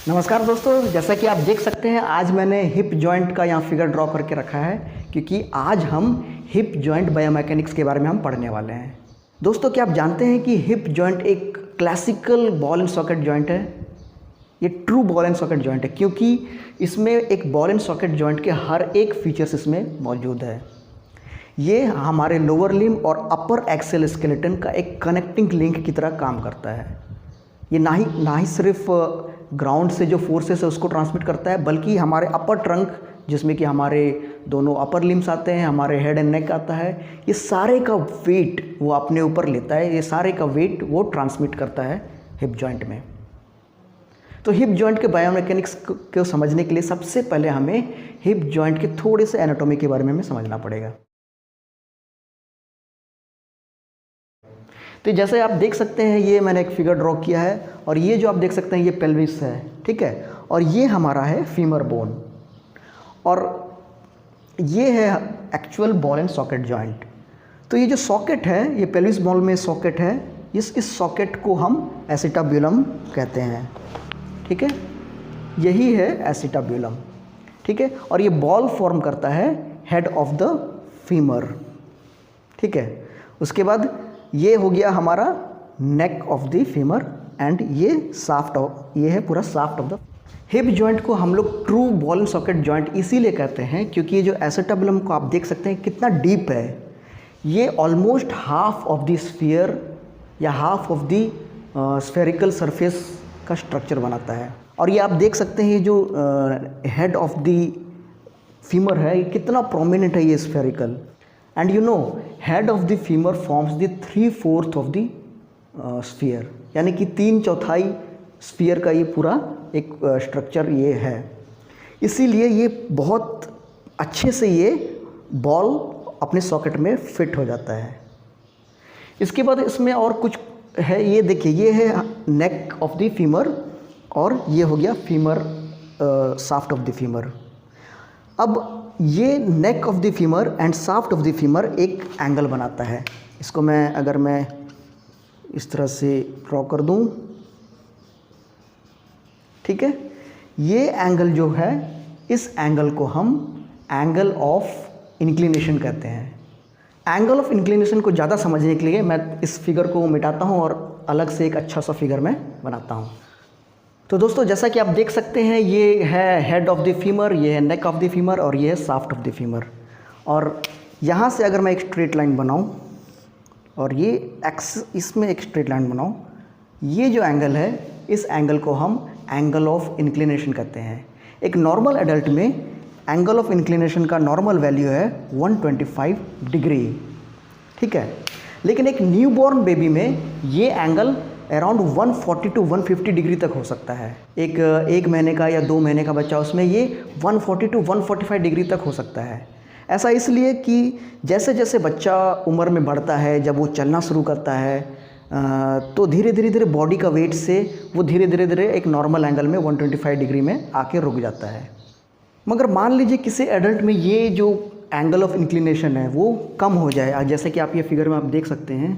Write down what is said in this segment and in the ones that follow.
नमस्कार दोस्तों, जैसा कि आप देख सकते हैं आज मैंने हिप जॉइंट का यहाँ फिगर ड्रॉ करके रखा है क्योंकि आज हम हिप जॉइंट बायोमैकेनिक्स के बारे में हम पढ़ने वाले हैं। दोस्तों, क्या आप जानते हैं कि हिप जॉइंट एक classical ball and socket joint है। ये true ball and socket joint है क्योंकि इसमें एक बॉल एंड सॉकेट जॉइंट के हर एक फीचर्स इसमें मौजूद है। ये हमारे लोअर लिम्ब और अपर एक्सेल स्केलेटन का एक कनेक्टिंग लिंक की तरह काम करता है। ये ना ही सिर्फ ग्राउंड से जो फोर्सेस है उसको ट्रांसमिट करता है, बल्कि हमारे अपर ट्रंक जिसमें कि हमारे दोनों अपर लिम्स आते हैं, हमारे हेड एंड नेक आता है, ये सारे का वेट वो अपने ऊपर लेता है। ये सारे का वेट वो ट्रांसमिट करता है हिप जॉइंट में। तो हिप जॉइंट के बायोमैकेनिक्स को समझने के लिए सबसे पहले हमें हिप जॉइंट के थोड़े से एनाटॉमी के बारे में हमें समझना पड़ेगा। तो जैसे आप देख सकते हैं, ये मैंने एक फिगर ड्रॉ किया है और ये जो आप देख सकते हैं ये पेल्विस है, ठीक है। और ये हमारा है फीमर बोन और ये है actual ball and socket joint. तो ये जो सॉकेट है, ये पेल्विस बोन में सॉकेट है, इस सॉकेट को हम एसिटाब्यूलम कहते हैं, ठीक है। यही है एसिटाब्यूलम, ठीक है। और ये बॉल फॉर्म करता है हेड ऑफ द फीमर, ठीक है। उसके बाद ये हो गया हमारा neck of the femur and ये साफ्ट ऑफ, ये है पूरा shaft of the hip joint को हम लोग true ball and socket joint इसीलिए कहते हैं क्योंकि ये जो एसिटाब्यूलम को आप देख सकते हैं कितना डीप है। ये almost half of the sphere या half of the spherical surface का स्ट्रक्चर बनाता है। और ये आप देख सकते हैं ये जो हेड ऑफ द फीमर है ये कितना प्रोमिनेंट है, ये spherical. And you know head of the femur forms the 3/4 of the sphere, यानी कि 3/4 स्फीयर का ये पूरा एक स्ट्रक्चर ये है। इसीलिए ये बहुत अच्छे से ये बॉल अपने सॉकेट में फिट हो जाता है। इसके बाद इसमें और कुछ है, ये देखिए ये है नेक ऑफ द फीमर और ये हो गया femur shaft of the femur. अब ये neck of the femur and shaft of the femur एक एंगल बनाता है। इसको अगर मैं इस तरह से ड्रॉ कर दूं, ठीक है। ये एंगल जो है, इस एंगल को हम एंगल ऑफ इंक्लिनेशन कहते हैं। एंगल ऑफ इंक्लिनेशन को ज़्यादा समझने के लिए मैं इस फिगर को मिटाता हूँ और अलग से एक अच्छा सा फिगर मैं बनाता हूँ। तो दोस्तों, जैसा कि आप देख सकते हैं ये है हेड ऑफ द फीमर, ये है नेक ऑफ द फीमर और ये है साफ्ट ऑफ द फीमर। और यहाँ से अगर मैं एक स्ट्रेट लाइन बनाऊँ और ये इसमें एक स्ट्रेट लाइन बनाऊँ, ये जो एंगल है इस एंगल को हम एंगल ऑफ इंक्लिनेशन कहते हैं। एक नॉर्मल एडल्ट में एंगल ऑफ इंक्लिनेशन का नॉर्मल वैल्यू है 125 डिग्री, ठीक है। लेकिन एक न्यूबॉर्न बेबी में ये एंगल अराउंड 140 to 150 डिग्री तक हो सकता है। एक महीने का या 2 महीने का बच्चा, उसमें ये 140 to 145 डिग्री तक हो सकता है। ऐसा इसलिए कि जैसे जैसे बच्चा उम्र में बढ़ता है, जब वो चलना शुरू करता है तो धीरे धीरे बॉडी का वेट से वो धीरे धीरे एक नॉर्मल एंगल में 125 डिग्री में आके रुक जाता है। मगर मान लीजिए किसी एडल्ट में ये जो एंगल ऑफ इंक्लिनेशन है वो कम हो जाए, जैसे कि आप ये फिगर में आप देख सकते हैं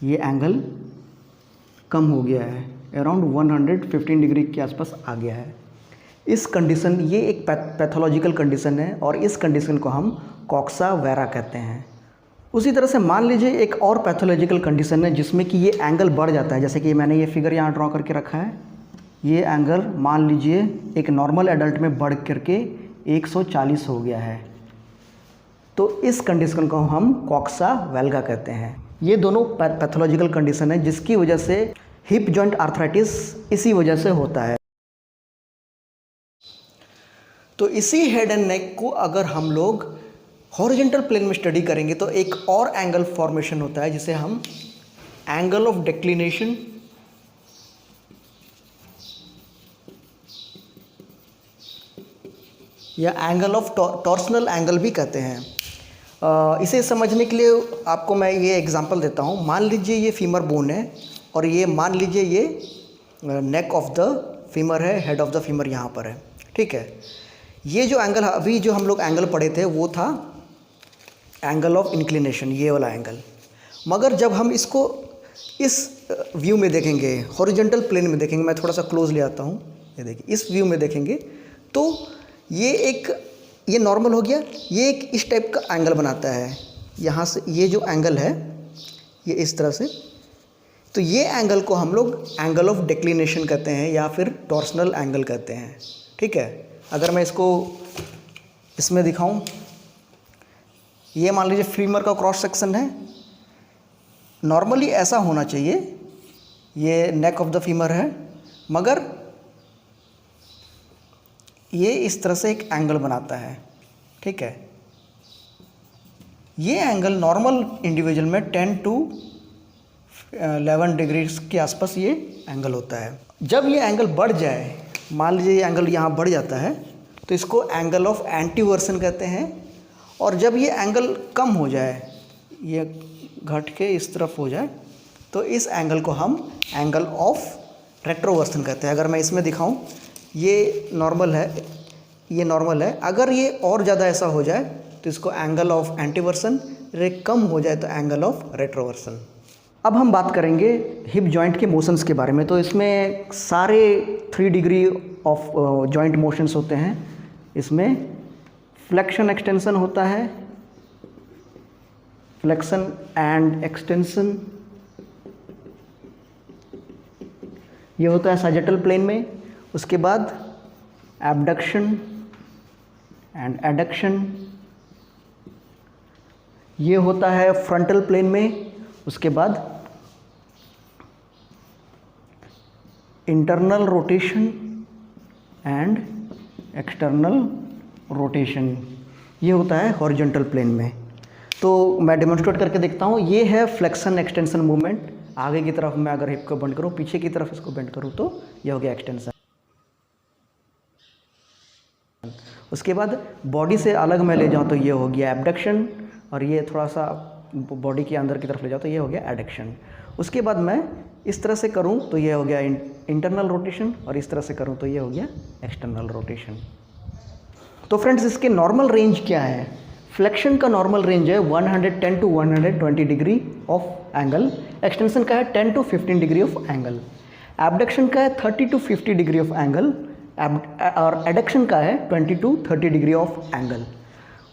ये एंगल कम हो गया है, अराउंड 115 डिग्री के आसपास आ गया है। इस कंडीशन, ये एक पैथोलॉजिकल कंडीशन है और इस कंडीशन को हम कॉक्सा वेरा कहते हैं। उसी तरह से मान लीजिए एक और पैथोलॉजिकल कंडीशन है जिसमें कि ये एंगल बढ़ जाता है। जैसे कि मैंने ये फिगर यहाँ ड्रॉ करके रखा है, ये एंगल मान लीजिए एक नॉर्मल एडल्ट में बढ़ करके 140 हो गया है, तो इस कंडीशन को हम कॉक्सा वेल्गा कहते हैं। ये दोनों पैथोलॉजिकल कंडीशन है जिसकी वजह से हिप जॉइंट आर्थराइटिस इसी वजह से होता है। तो इसी हेड एंड नेक को अगर हम लोग हॉरिजॉन्टल प्लेन में स्टडी करेंगे तो एक और एंगल फॉर्मेशन होता है जिसे हम एंगल ऑफ डिक्लिनेशन या एंगल ऑफ टॉर्सनल एंगल भी कहते हैं। इसे समझने के लिए आपको मैं ये एग्जांपल देता हूँ। मान लीजिए ये फीमर बोन है और ये मान लीजिए ये नेक ऑफ द फीमर है, हेड ऑफ द फीमर यहाँ पर है, ठीक है। ये जो एंगल अभी जो हम लोग एंगल पढ़े थे वो था एंगल ऑफ इंक्लिनेशन, ये वाला एंगल। मगर जब हम इसको इस व्यू में देखेंगे, हॉरिजॉन्टल प्लेन में देखेंगे, मैं थोड़ा सा क्लोज ले आता हूँ, ये देखिए इस व्यू में देखेंगे तो ये नॉर्मल हो गया, ये एक इस टाइप का एंगल बनाता है। यहाँ से ये जो एंगल है ये इस तरह से, तो ये एंगल को हम लोग एंगल ऑफ डिक्लिनेशन कहते हैं या फिर टॉर्सनल एंगल कहते हैं। ठीक है, अगर मैं इसको इसमें दिखाऊं, ये मान लीजिए फीमर का क्रॉस सेक्शन है। नॉर्मली ऐसा होना चाहिए, ये नेक ऑफ द फीमर है, मगर ये इस तरह से एक एंगल बनाता है। ठीक है, ये एंगल नॉर्मल इंडिविजुअल में 10 to 11 डिग्रीज के आसपास ये एंगल होता है। जब ये एंगल बढ़ जाए, मान लीजिए ये एंगल यहाँ बढ़ जाता है, तो इसको एंगल ऑफ एंटीवर्सन कहते हैं। और जब ये एंगल कम हो जाए, ये घट के इस तरफ हो जाए, तो इस एंगल को हम एंगल ऑफ रेट्रोवर्सन कहते हैं। अगर मैं इसमें दिखाऊं, ये नॉर्मल है, अगर ये और ज़्यादा ऐसा हो जाए तो इसको एंगल ऑफ एंटीवर्सन, कम हो जाए तो एंगल ऑफ रेट्रोवर्सन। अब हम बात करेंगे हिप जॉइंट के मोशंस के बारे में। तो इसमें सारे 3 डिग्री ऑफ जॉइंट मोशंस होते हैं। इसमें फ्लेक्शन एक्सटेंशन होता है, फ्लेक्शन एंड एक्सटेंशन ये होता है सैजिटल प्लेन में। उसके बाद एबडक्शन एंड एडक्शन ये होता है फ्रंटल प्लेन में। उसके बाद internal rotation and external rotation ये होता है हॉरिजॉन्टल प्लेन में। तो मैं डेमोन्स्ट्रेट करके देखता हूँ। ये है फ्लेक्शन एक्सटेंशन मूवमेंट। आगे की तरफ मैं अगर हिप को बेंड करूँ, पीछे की तरफ इसको बेंड करूँ, तो ये हो गया एक्सटेंशन। उसके बाद बॉडी से अलग मैं ले जाऊँ तो ये हो गया एबडक्शन, और ये थोड़ा सा बॉडी के अंदर की तरफ ले जाओ तो ये हो गया एडक्शन। उसके बाद मैं इस तरह से करूं तो ये हो गया इंटरनल रोटेशन, और इस तरह से करूं तो ये हो गया एक्सटर्नल रोटेशन। तो फ्रेंड्स, इसके नॉर्मल रेंज क्या है? फ्लेक्शन का नॉर्मल रेंज है 110 to 120 degree of angle. Extension का है 10 to 15 degree of angle. Abduction का है 30 to 50 डिग्री ऑफ एंगल, और एडक्शन का है 20 to 30 डिग्री ऑफ एंगल।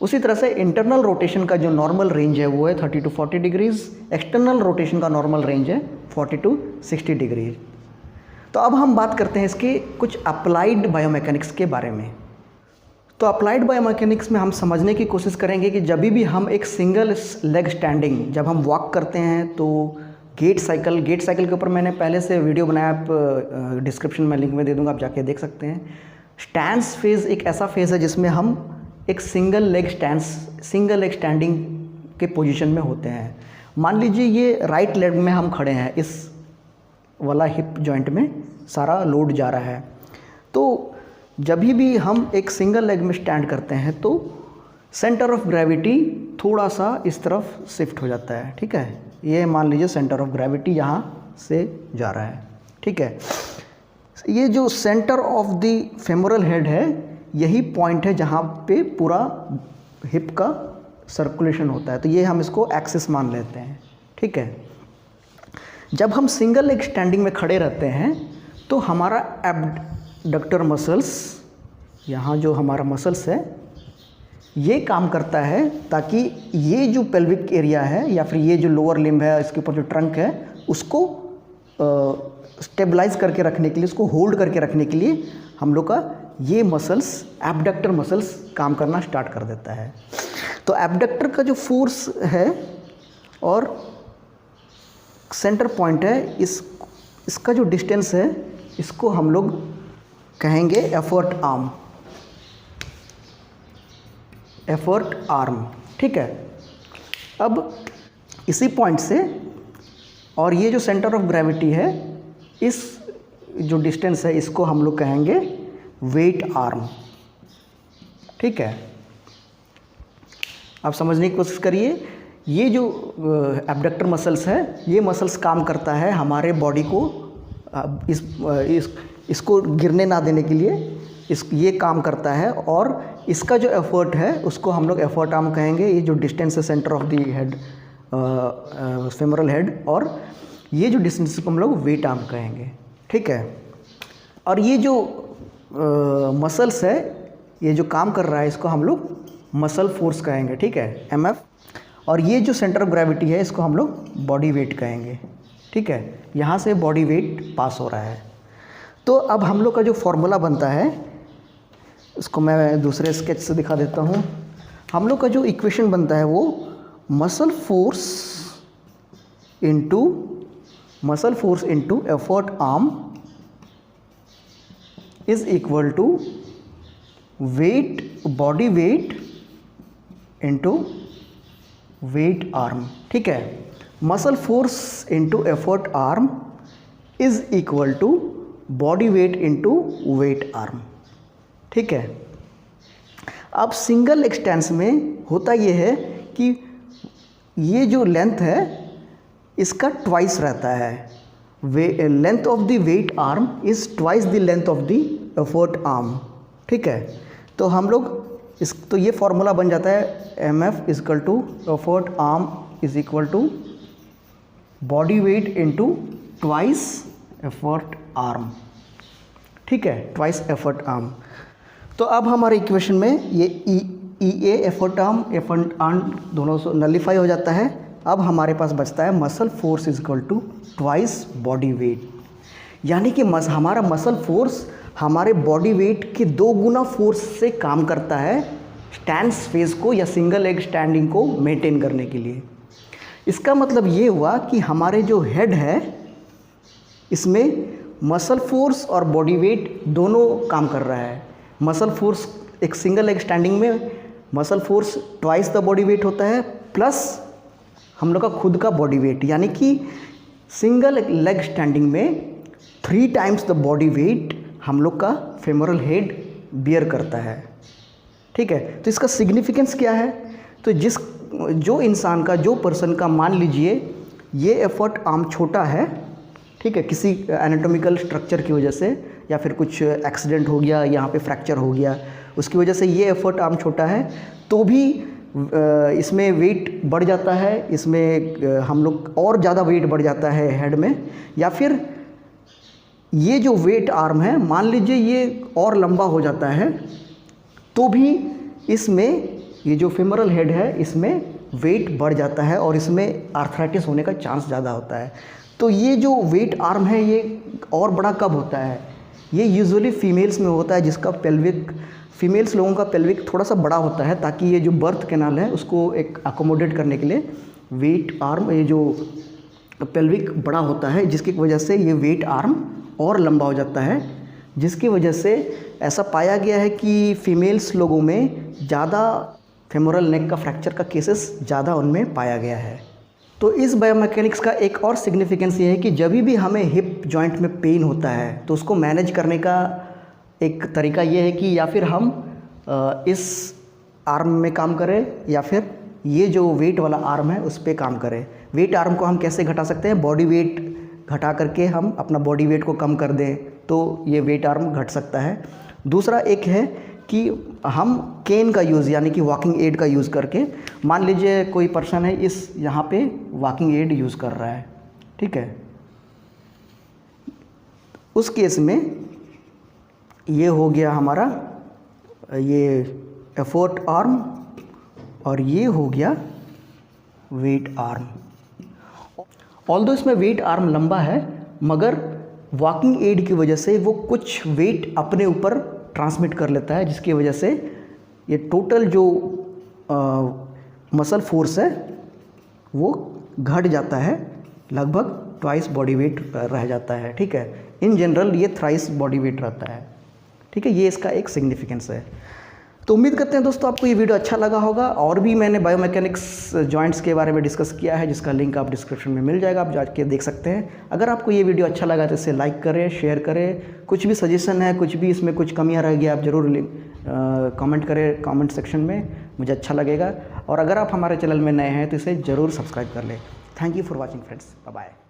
उसी तरह से इंटरनल रोटेशन का जो नॉर्मल रेंज है वो है 30 to 40 डिग्रीज। एक्सटर्नल रोटेशन का नॉर्मल रेंज है 40 to 60 डिग्रीज। तो अब हम बात करते हैं इसके कुछ अप्लाइड बायोमैकेनिक्स के बारे में। तो अप्लाइड बायोमैकेनिक्स में हम समझने की कोशिश करेंगे कि जब भी हम एक सिंगल लेग स्टैंडिंग, जब हम वॉक करते हैं तो गेट साइकिल के ऊपर मैंने पहले से वीडियो बनाया, आप डिस्क्रिप्शन में लिंक में दे दूँगा, आप जाके देख सकते हैं। स्टैंस फेज़ एक ऐसा फेज़ है जिसमें हम एक सिंगल लेग स्टैंडिंग के पोजीशन में होते हैं। मान लीजिए ये राइट लेग में हम खड़े हैं, इस वाला हिप जॉइंट में सारा लोड जा रहा है। तो जब भी हम एक सिंगल लेग में स्टैंड करते हैं तो सेंटर ऑफ ग्रेविटी थोड़ा सा इस तरफ शिफ्ट हो जाता है। ठीक है, ये मान लीजिए सेंटर ऑफ ग्रेविटी यहाँ से जा रहा है। ठीक है, ये जो centre of the femoral head है, यही पॉइंट है जहाँ पे पूरा हिप का सर्कुलेशन होता है। तो ये हम इसको एक्सिस मान लेते हैं। ठीक है, जब हम सिंगल लेग स्टैंडिंग में खड़े रहते हैं तो हमारा एबडक्टर मसल्स, यहाँ जो हमारा मसल्स है, ये काम करता है ताकि ये जो पेल्विक एरिया है या फिर ये जो लोअर लिम्ब है, इसके ऊपर जो ट्रंक है, उसको स्टेबलाइज करके रखने के लिए, उसको होल्ड करके रखने के लिए हम लोग का ये मसल्स, एबडक्टर मसल्स काम करना स्टार्ट कर देता है। तो एबडक्टर का जो फोर्स है और सेंटर पॉइंट है, इसका जो डिस्टेंस है, इसको हम लोग कहेंगे एफर्ट आर्म। ठीक है, अब इसी पॉइंट से और ये जो सेंटर ऑफ ग्रेविटी है, इस जो डिस्टेंस है, इसको हम लोग कहेंगे वेट आर्म। ठीक है, आप समझने की कोशिश करिए। ये जो एबडक्टर मसल्स है, ये मसल्स काम करता है हमारे बॉडी को इसको गिरने ना देने के लिए, ये काम करता है। और इसका जो एफर्ट है उसको हम लोग एफर्ट आर्म कहेंगे। ये जो डिस्टेंस है centre of the head, femoral head, और ये जो डिस्टेंस को हम लोग वेट आर्म कहेंगे। ठीक है, और ये जो मसल्स है, ये जो काम कर रहा है इसको हम लोग मसल फोर्स कहेंगे, ठीक है, MF। और ये जो सेंटर ऑफ ग्रेविटी है इसको हम लोग बॉडी वेट कहेंगे, ठीक है। यहाँ से बॉडी वेट पास हो रहा है। तो अब हम लोग का जो फॉर्मूला बनता है इसको मैं दूसरे स्केच से दिखा देता हूँ। हम लोग का जो इक्वेशन बनता है वो muscle force into effort arm is equal to weight, body weight into weight arm, ठीक है। Muscle force into effort arm is equal to body weight into weight arm, ठीक है। अब सिंगल एक्सटेंस में होता ये है कि ये जो लेंथ है इसका ट्वाइस रहता है। Length of the weight arm is twice the length of the effort arm, ठीक है। तो हम लोग तो ये फॉर्मूला बन जाता है MF equal to effort arm is equal to body weight into twice effort arm, ठीक है, ट्वाइस एफर्ट आर्म। तो अब हमारे इक्वेशन में ये EA एफर्ट आर्म दोनों से नलीफाई हो जाता है। अब हमारे पास बचता है muscle force is equal to twice body weight, यानी कि हमारा मसल फोर्स हमारे बॉडी वेट के 2 गुना फोर्स से काम करता है स्टैंड फेज को या सिंगल लेग स्टैंडिंग को मेंटेन करने के लिए। इसका मतलब ये हुआ कि हमारे जो हेड है इसमें मसल फोर्स और बॉडी वेट दोनों काम कर रहा है। मसल फोर्स एक सिंगल लेग स्टैंडिंग में muscle force twice the body weight होता है, प्लस हम लोग का खुद का बॉडी वेट, यानी कि सिंगल लेग स्टैंडिंग में 3 टाइम्स द बॉडी वेट हम लोग का फेमोरल हेड बियर करता है, ठीक है। तो इसका सिग्निफिकेंस क्या है? तो जो इंसान का, जो पर्सन का, मान लीजिए ये एफर्ट आर्म छोटा है, ठीक है, किसी एनाटॉमिकल स्ट्रक्चर की वजह से या फिर कुछ एक्सीडेंट हो गया, यहाँ पे फ्रैक्चर हो गया, उसकी वजह से ये एफर्ट आर्म छोटा है, तो भी इसमें वेट बढ़ जाता है, इसमें हम लोग और ज़्यादा वेट बढ़ जाता है हेड में। या फिर ये जो वेट आर्म है, मान लीजिए ये और लंबा हो जाता है, तो भी इसमें ये जो फेमोरल हेड है इसमें वेट बढ़ जाता है और इसमें आर्थराइटिस होने का चांस ज़्यादा होता है। तो ये जो वेट आर्म है ये और बड़ा कब होता है? ये यूजुअली फीमेल्स में होता है, जिसका फीमेल्स लोगों का पेल्विक थोड़ा सा बड़ा होता है, ताकि ये जो बर्थ कैनाल है उसको एक अकोमोडेट करने के लिए वेट आर्म, ये जो पेल्विक बड़ा होता है, जिसकी वजह से ये वेट आर्म और लंबा हो जाता है, जिसकी वजह से ऐसा पाया गया है कि फीमेल्स लोगों में ज़्यादा फेमोरल नेक का फ्रैक्चर का केसेस ज़्यादा उनमें पाया गया है। तो इस बायोमैकेनिक्स का एक और सिग्निफिकेंस ये है कि जब भी हमें हिप जॉइंट में पेन होता है तो उसको मैनेज करने का एक तरीका ये है कि या फिर हम इस आर्म में काम करें या फिर ये जो वेट वाला आर्म है उस पर काम करें। वेट आर्म को हम कैसे घटा सकते हैं? बॉडी वेट घटा करके हम अपना बॉडी वेट को कम कर दें तो ये वेट आर्म घट सकता है। दूसरा एक है कि हम केन का यूज़, यानी कि वॉकिंग एड का यूज़ करके, मान लीजिए कोई पर्सन है इस यहाँ पे वॉकिंग एड यूज़ कर रहा है, ठीक है, उस केस में ये हो गया हमारा ये एफर्ट आर्म और ये हो गया वेट आर्म। ऑल्दो इसमें वेट आर्म लंबा है, मगर वॉकिंग एड की वजह से वो कुछ वेट अपने ऊपर ट्रांसमिट कर लेता है, जिसकी वजह से ये टोटल जो मसल फोर्स है वो घट जाता है, लगभग ट्वाइस बॉडी वेट रह जाता है, ठीक है। इन जनरल ये थ्राइस बॉडी वेट रहता है, ठीक है। ये इसका एक सिग्निफिकेंस है। तो उम्मीद करते हैं दोस्तों आपको ये वीडियो अच्छा लगा होगा। और भी मैंने बायोमैकेनिक्स जॉइंट्स के बारे में डिस्कस किया है, जिसका लिंक आप डिस्क्रिप्शन में मिल जाएगा, आप जाके देख सकते हैं। अगर आपको ये वीडियो अच्छा लगा तो इसे लाइक करें, शेयर करें। कुछ भी सजेशन है, कुछ भी इसमें कुछ कमियां रह गई, आप ज़रूर कमेंट करें कमेंट सेक्शन में, मुझे अच्छा लगेगा। और अगर आप हमारे चैनल में नए हैं तो इसे ज़रूर सब्सक्राइब कर लें। Thank you for watching friends, bye bye.